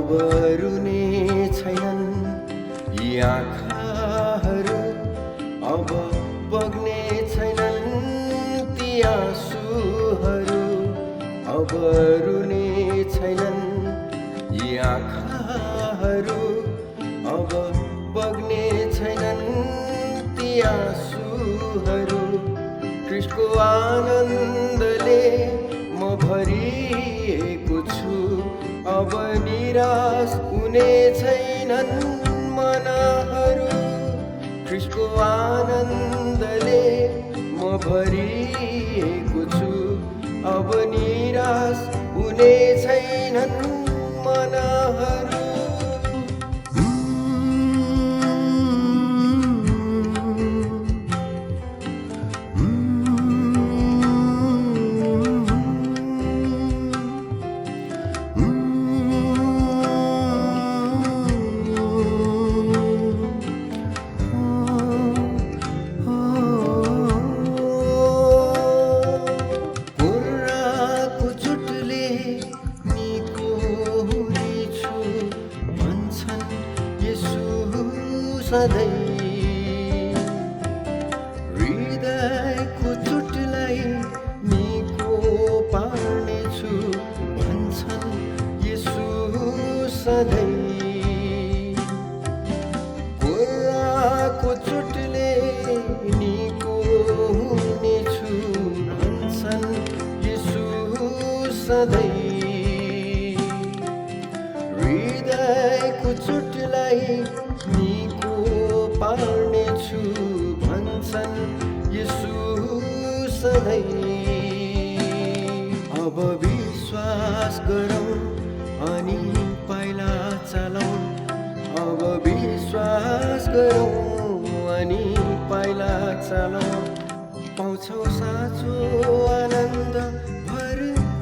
अब रुने छैनन् यी आँखाहरू, अब बग्ने छैनन् ती आँसुहरू, अब रुने छैनन् यी आँखाहरू, अब बग्ने छैनन् ती आँसुहरू। ख्रीष्टको आनन्दले म भरिएको छु, अब निराश हुने छैनन् मनहरू। ख्रीष्टको आनन्दले म भरिएको छु, अब निराश हुने छैनन् मनहरू। सधैँ हृदयको चोटलाई निको पार्नेछु भन्छन् यसु सधैँ। कुराको चोटले निको हुनेछु भन्छन् यसु सधैँ। हृदयको चोटलाई निको पार्नेछु भन्छन् यसु सधैँ। अब विश्वास गरौँ अनि पाइला चलौँ, अब विश्वास गरौँ अनि पाइला चलौँ। पाउँछौ साँचो आनन्द भर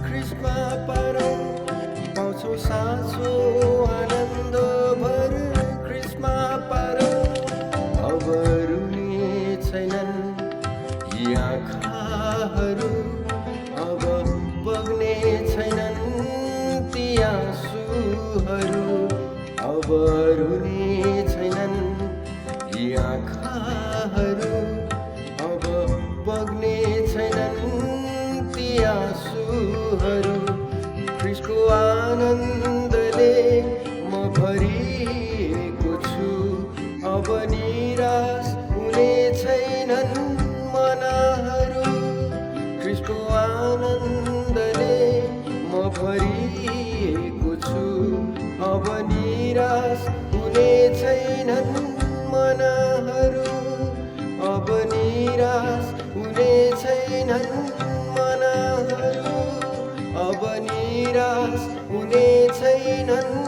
ख्रीष्टमा परौँ, पाउँछौ साँचो आनन्द भर ख्रीष्टमा परौँ। अब रुने छैनन् यी आँखाहरू, अब बग्ने छैनन् ती आँसुहरू, अब रुने छैनन् यी आँखाहरू, अब बग्ने छैनन् ती आँसुहरू। ख्रीष्टको आनन्दले म भरिएको छु, अब निराश हुने छैनन् मनहरू। ख्रीष्टको आनन्दले म भरिएको छु, अब निराश हुने छैनन् मनहरू, अब निराश हुने छैनन् मनहरू, अब निराश हुने छैनन्।